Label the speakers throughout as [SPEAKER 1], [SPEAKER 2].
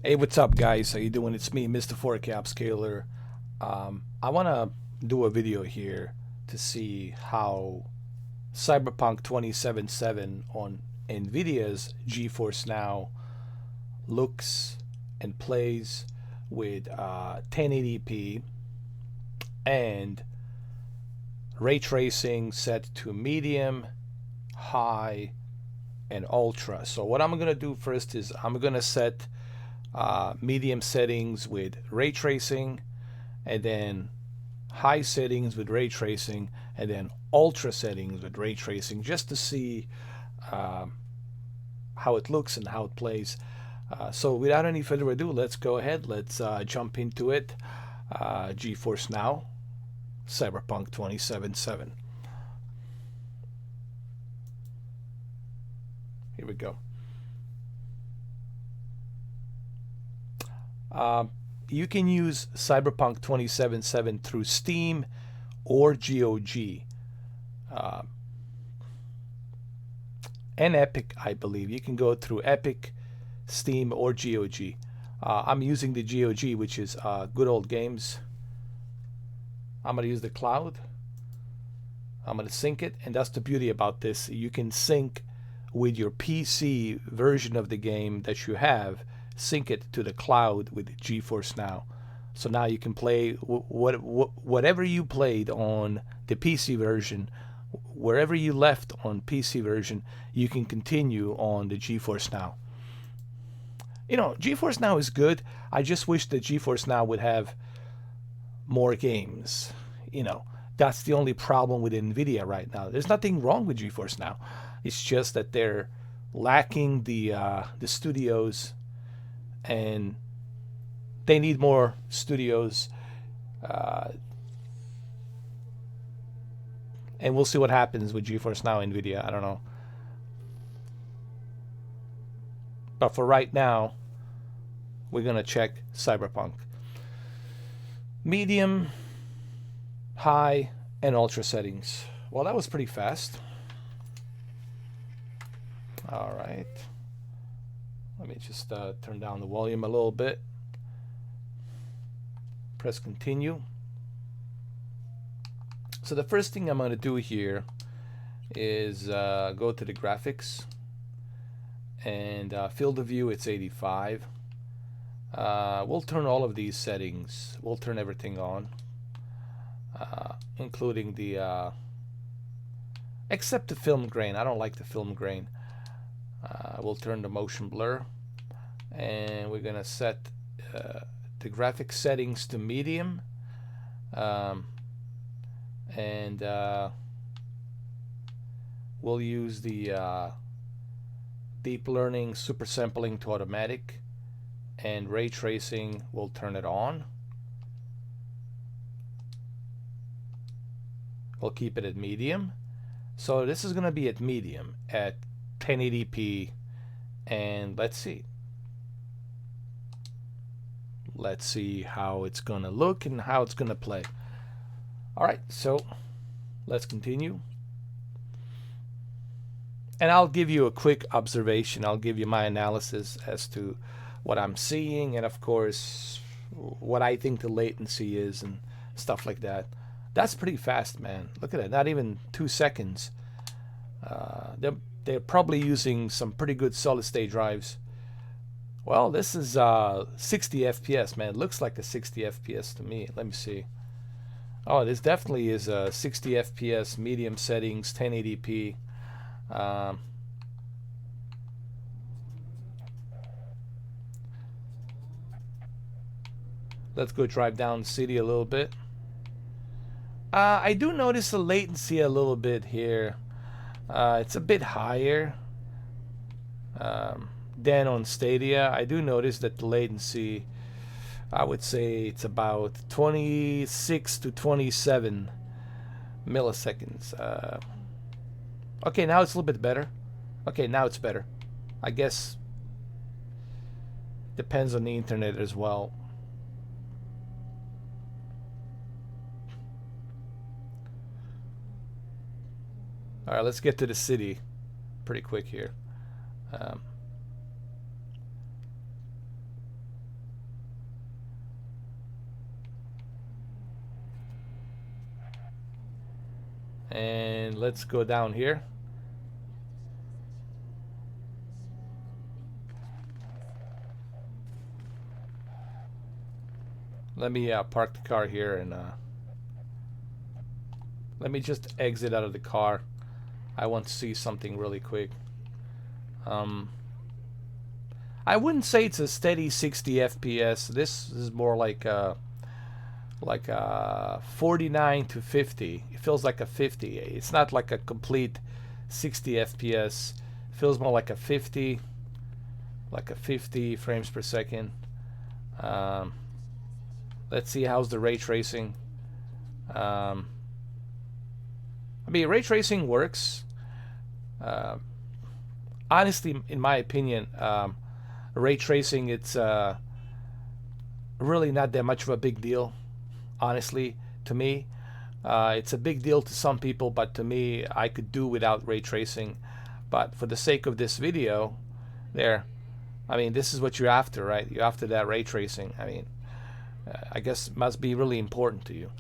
[SPEAKER 1] Hey, what's up, guys? How you doing? It's me, Mr. 4K Upscaler. I want to do a video here to see how Cyberpunk 2077 on NVIDIA's GeForce Now looks and plays with 1080p and ray tracing set to medium, high, and ultra. So what I'm going to do first is I'm going to set medium settings with ray tracing, and then high settings with ray tracing, and then ultra settings with ray tracing, just to see how it looks and how it plays. So without any further ado, let's go ahead. Let's jump into it. GeForce Now, Cyberpunk 2077. Here we go. You can use Cyberpunk 2077 through Steam or GOG. And Epic, I believe. You can go through Epic, Steam, or GOG. I'm using the GOG, which is Good Old Games. I'm going to use the cloud. I'm going to sync it, and that's the beauty about this. You can sync with your PC version of the game that you have, sync it to the cloud with GeForce Now. So now you can play whatever you played on the PC version, wherever you left on PC version, you can continue on the GeForce Now. You know, GeForce Now is good. I just wish that GeForce Now would have more games. You know, that's the only problem with Nvidia right now. There's nothing wrong with GeForce Now. It's just that they're lacking the studios, and they need more studios. And we'll see what happens with GeForce Now Nvidia. I don't know. But for right now, we're going to check Cyberpunk. Medium, high, and ultra settings. Well, that was pretty fast. All right. Let me just turn down the volume a little bit. Press continue. So the first thing I'm going to do here is go to the graphics, and field of view, it's 85. We'll turn all of these settings. We'll turn everything on, including the except the film grain. I don't like the film grain. We'll turn the motion blur, and we're gonna set the graphic settings to medium, and we'll use the deep learning super sampling to automatic, and ray tracing, we'll turn it on. We'll keep it at medium. So this is going to be at medium at 1080p, and let's see how it's going to look and how it's going to play. All right, so let's continue. And I'll give you a quick observation. I'll give you my analysis as to what I'm seeing, and of course what I think the latency is and stuff like that. That's pretty fast, man. Look at it, not even 2 seconds. They're probably using some pretty good solid state drives. Well, this is 60 FPS, man. It looks like a 60 FPS to me. Let me see. Oh, this definitely is a 60 FPS, medium settings, 1080p. Let's go drive down the city a little bit. I do notice the latency a little bit here. It's a bit higher than on Stadia. I do notice that the latency, I would say it's about 26 to 27 milliseconds. Okay, now it's a little bit better. Okay, now it's better. I guess depends on the internet as well. All right, let's get to the city pretty quick here. And let's go down here. Let me park the car here, and let me just exit out of the car. I want to see something really quick. I wouldn't say it's a steady 60 FPS. This is more like 49 to 50. It feels like a 50. It's not like a complete 60 FPS. It feels more like a 50 frames per second. Let's see how's the ray tracing. I mean, ray tracing works. Honestly, in my opinion, ray tracing, it's really not that much of a big deal. Honestly, to me, it's a big deal to some people, but to me, I could do without ray tracing. But for the sake of this video, I mean, this is what you're after, right? You're after that ray tracing. I mean, I guess it must be really important to you.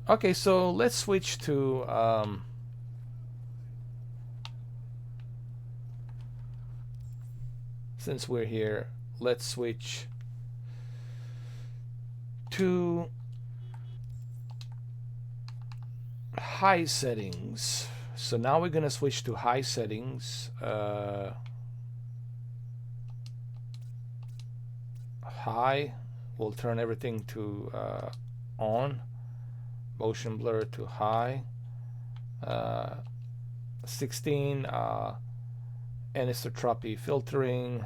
[SPEAKER 1] Okay, so let's switch to since we're here, let's switch to high settings. So now we're gonna switch to high settings. High, we'll turn everything to on. Motion blur to high. 16 anisotropy filtering.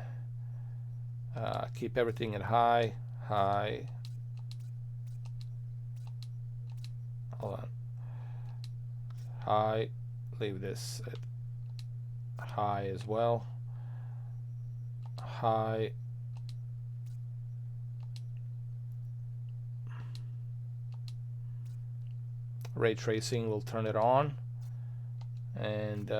[SPEAKER 1] Keep everything at high. Hold on. High. Leave this at high as well. High. Ray tracing, we'll turn it on. And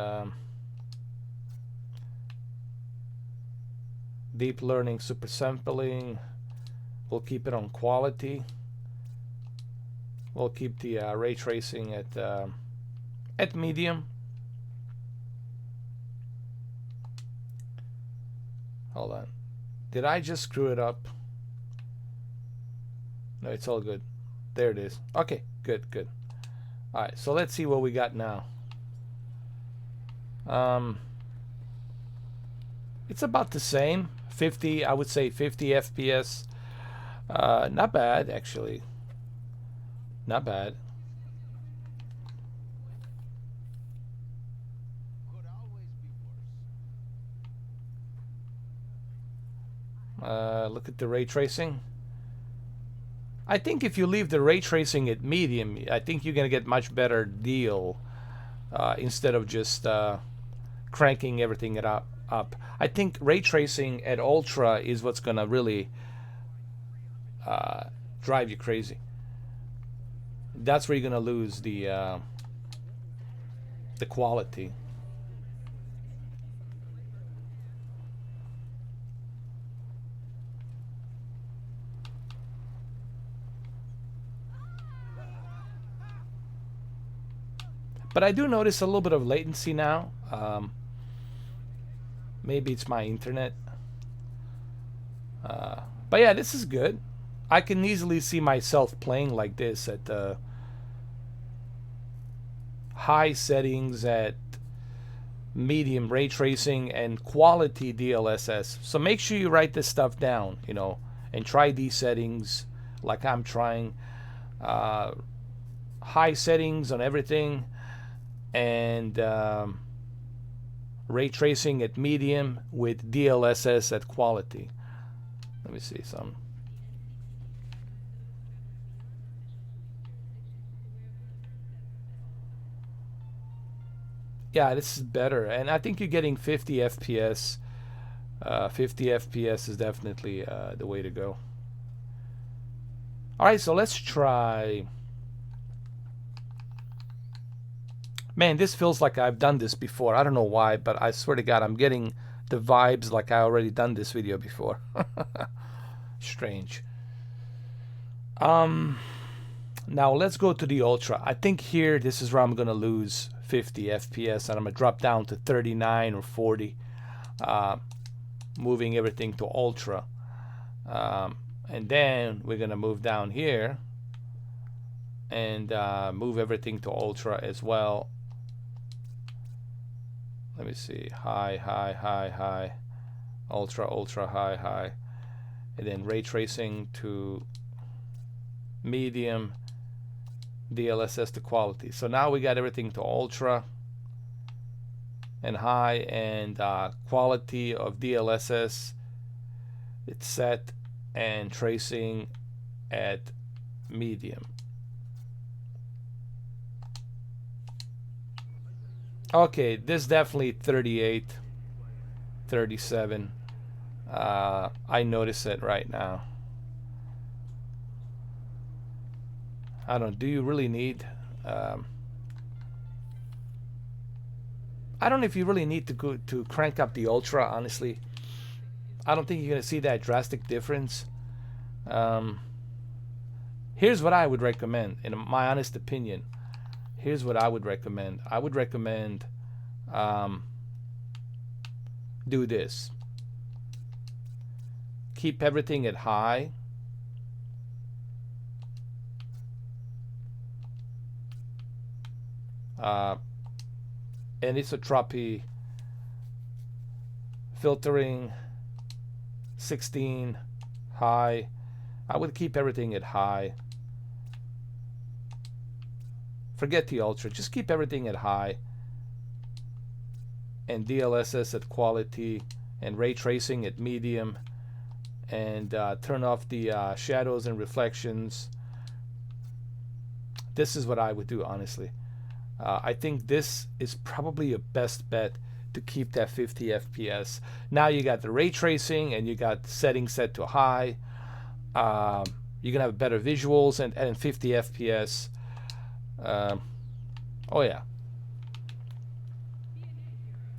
[SPEAKER 1] deep learning super sampling, we'll keep it on quality. We'll keep the ray tracing at medium. Hold on, did I just screw it up? No, it's all good. There it is. Okay, good. Alright, so let's see what we got now. It's about the same. 50, I would say 50 FPS. Not bad, actually. Not bad. Look at the ray tracing. I think if you leave the ray tracing at medium, I think you're gonna get much better deal instead of just cranking everything up. I think ray tracing at ultra is what's gonna really drive you crazy. That's where you're gonna lose the quality. But I do notice a little bit of latency now. Maybe it's my internet. But yeah, this is good. I can easily see myself playing like this at high settings, at medium ray tracing, and quality DLSS. So make sure you write this stuff down, you know, and try these settings like I'm trying. High settings on everything, and ray tracing at medium with DLSS at quality. Let me see some. Yeah, this is better, and I think you're getting 50 FPS. 50 FPS is definitely the way to go. Alright, so let's try. Man, this feels like I've done this before. I don't know why, but I swear to God, I'm getting the vibes like I already done this video before. Strange. Now let's go to the Ultra. I think here, this is where I'm gonna lose 50 FPS, and I'm gonna drop down to 39 or 40, moving everything to Ultra. And then we're gonna move down here and move everything to Ultra as well. Let me see, high, high, high, high, Ultra, Ultra, high, high, and then Ray Tracing to medium, DLSS to quality. So now we got everything to Ultra and high, and quality of DLSS, it's set, and tracing at medium. Okay, this definitely 38, 37. I notice it right now. I don't. Do you really need? I don't know if you really need to go to crank up the Ultra. Honestly, I don't think you're gonna see that drastic difference. Here's what I would recommend, in my honest opinion. Here's what I would recommend. I would recommend do this. Keep everything at high. Anisotropy, filtering 16, high. I would keep everything at high. Forget the Ultra, just keep everything at high. And DLSS at quality, and Ray Tracing at medium, and turn off the shadows and reflections. This is what I would do, honestly. I think this is probably your best bet to keep that 50 FPS. Now you got the Ray Tracing, and you got settings set to high. You're gonna have better visuals, and 50 FPS. Oh yeah.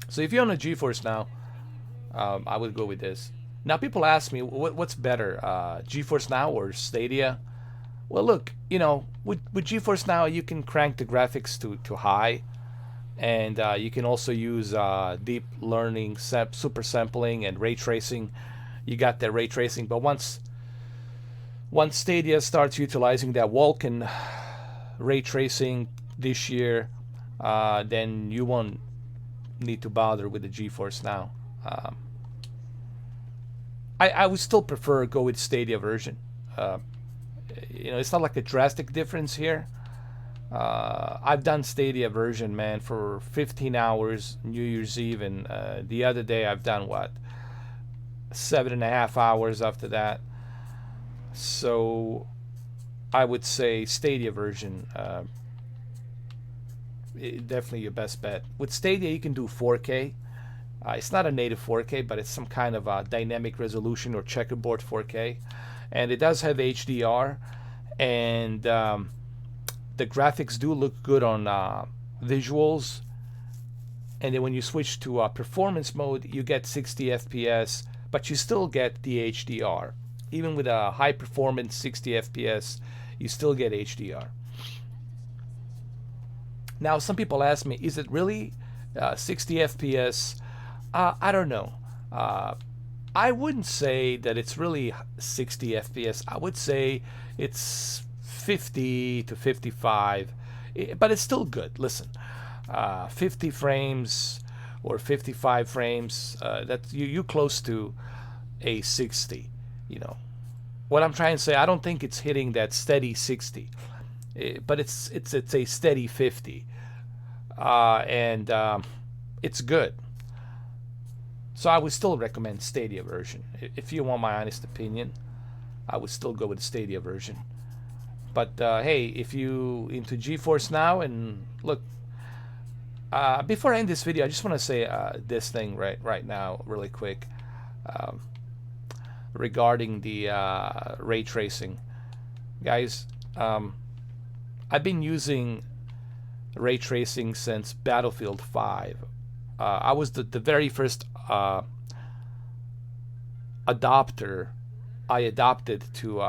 [SPEAKER 1] So if you're on a GeForce Now, I would go with this. Now people ask me, what's better, GeForce Now or Stadia? Well, look, you know, with GeForce Now, you can crank the graphics to high, and you can also use deep learning, super sampling, and ray tracing. You got that ray tracing, but once Stadia starts utilizing that Vulkan ray tracing this year, then you won't need to bother with the GeForce Now. I would still prefer go with Stadia version. You know, it's not like a drastic difference here. I've done Stadia version, man, for 15 hours New Year's Eve, and the other day I've done what, 7.5 hours after that. So I would say Stadia version, definitely your best bet. With Stadia, you can do 4K. It's not a native 4K, but it's some kind of a dynamic resolution or checkerboard 4K, and it does have HDR, and the graphics do look good on visuals. And then when you switch to performance mode, you get 60 FPS, but you still get the HDR. Even with a high performance 60 FPS, you still get HDR. Now, some people ask me, is it really 60 FPS? I don't know. I wouldn't say that it's really 60 FPS. I would say it's 50 to 55, but it's still good. Listen, 50 frames or 55 frames, that's you close to a 60. You know what I'm trying to say. I don't think it's hitting that steady 60, but it's a steady 50, and it's good. So I would still recommend Stadia version. If you want my honest opinion, I would still go with the Stadia version. But hey, if you into GeForce Now, and look, before I end this video, I just want to say this thing right now, really quick, regarding the ray tracing, guys. I've been using ray tracing since Battlefield 5. I was the very first adopter I adopted to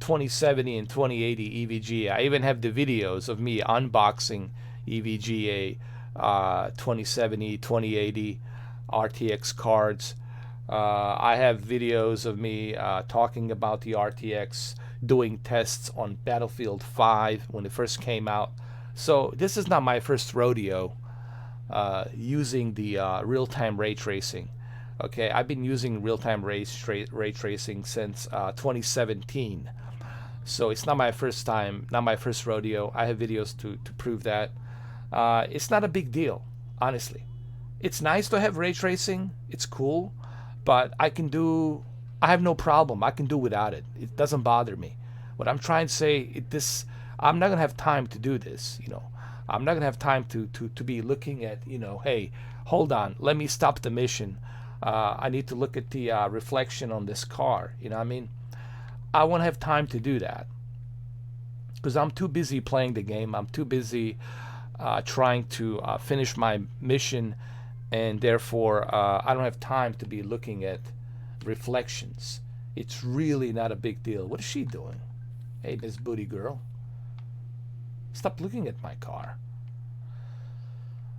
[SPEAKER 1] 2070 and 2080 EVGA. I even have the videos of me unboxing EVGA 2070, 2080 RTX cards. I have videos of me talking about the RTX, doing tests on Battlefield 5 when it first came out. So this is not my first rodeo using the real-time ray tracing. Okay, I've been using real-time ray tracing since 2017. So it's not my first time, not my first rodeo. I have videos to prove that. It's not a big deal, honestly. It's nice to have ray tracing. It's cool. But I have no problem. I can do without it. It doesn't bother me. What I'm trying to say, I'm not gonna have time to do this. I'm not gonna have time to be looking at, hey, hold on, let me stop the mission. I need to look at the reflection on this car. You know what I mean? I won't have time to do that because I'm too busy playing the game. I'm too busy trying to finish my mission, and therefore I don't have time to be looking at reflections. It's really not a big deal. What is she doing? Hey, Miss Booty Girl, stop looking at my car.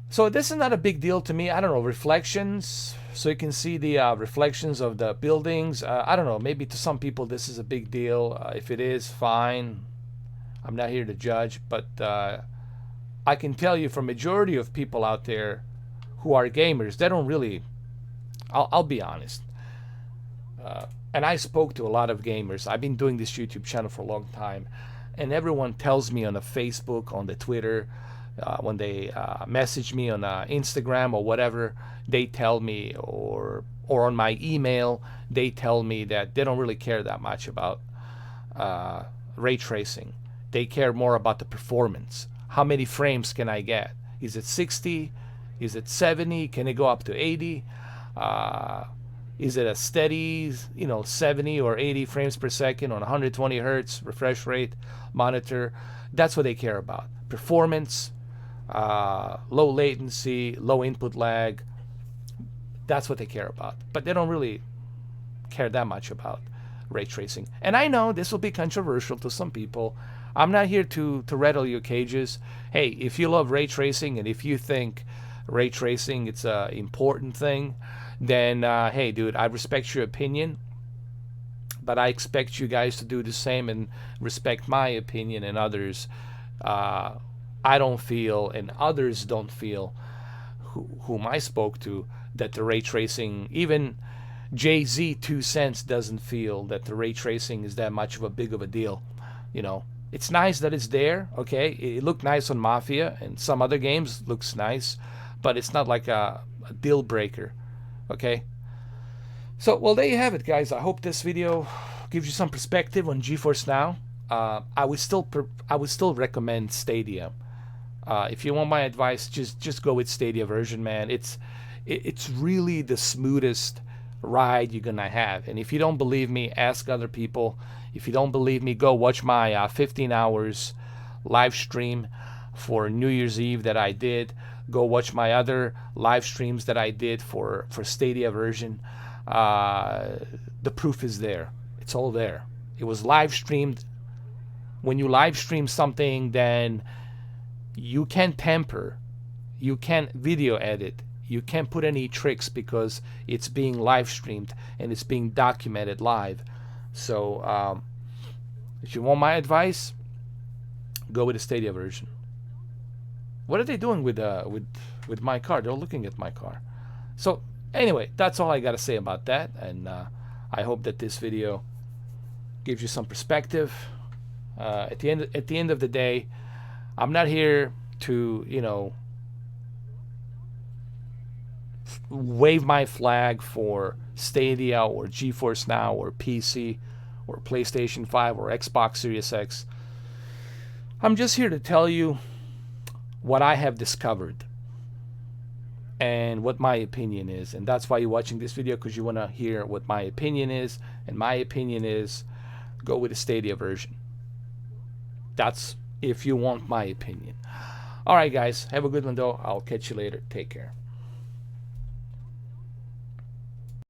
[SPEAKER 1] So this is not a big deal to me. I don't know, reflections, so you can see the reflections of the buildings. I don't know, maybe to some people this is a big deal. If it is, fine. I'm not here to judge, but I can tell you, for majority of people out there who are gamers, they don't really, I'll be honest. And I spoke to a lot of gamers. I've been doing this YouTube channel for a long time, and everyone tells me on the Facebook, on the Twitter, when they message me on Instagram or whatever, they tell me, or on my email, they tell me that they don't really care that much about ray tracing. They care more about the performance. How many frames can I get? Is it 60? Is it 70? Can it go up to 80? Is it a steady, 70 or 80 frames per second on 120 hertz refresh rate monitor? That's what they care about. Performance, low latency, low input lag. That's what they care about. But they don't really care that much about ray tracing. And I know this will be controversial to some people. I'm not here to rattle your cages. Hey, if you love ray tracing and if you think ray tracing it's an important thing, then hey, dude, I respect your opinion, but I expect you guys to do the same and respect my opinion and others. I don't feel, and others don't feel, whom I spoke to, that the ray tracing, even Jay-Z 2 Cents doesn't feel that the ray tracing is that much of a big of a deal. It's nice that it's there, okay? It looked nice on Mafia, and some other games looks nice, but it's not like a deal breaker, okay? So, well, there you have it, guys. I hope this video gives you some perspective on GeForce Now. I would still recommend Stadia. If you want my advice, just go with Stadia version, man. It's really the smoothest ride you're gonna have. And if you don't believe me, ask other people. If you don't believe me, go watch my 15 hours live stream for New Year's Eve that I did. Go watch my other live streams that I did for Stadia version. The proof is there. It's all there. It was live streamed. When you live stream something, then you can't tamper, you can't video edit, you can't put any tricks because it's being live streamed and it's being documented live. So if you want my advice, go with the Stadia version. What are they doing with my car? They're looking at my car. So anyway, that's all I gotta say about that, and I hope that this video gives you some perspective. At the end of the day, I'm not here to wave my flag for Stadia or GeForce Now or PC or PlayStation 5 or Xbox Series X. I'm just here to tell you what I have discovered and what my opinion is, and that's why you're watching this video, because you want to hear what my opinion is, and my opinion is go with the Stadia version. That's if you want my opinion. Alright guys, have a good one though. I'll catch you later. Take care.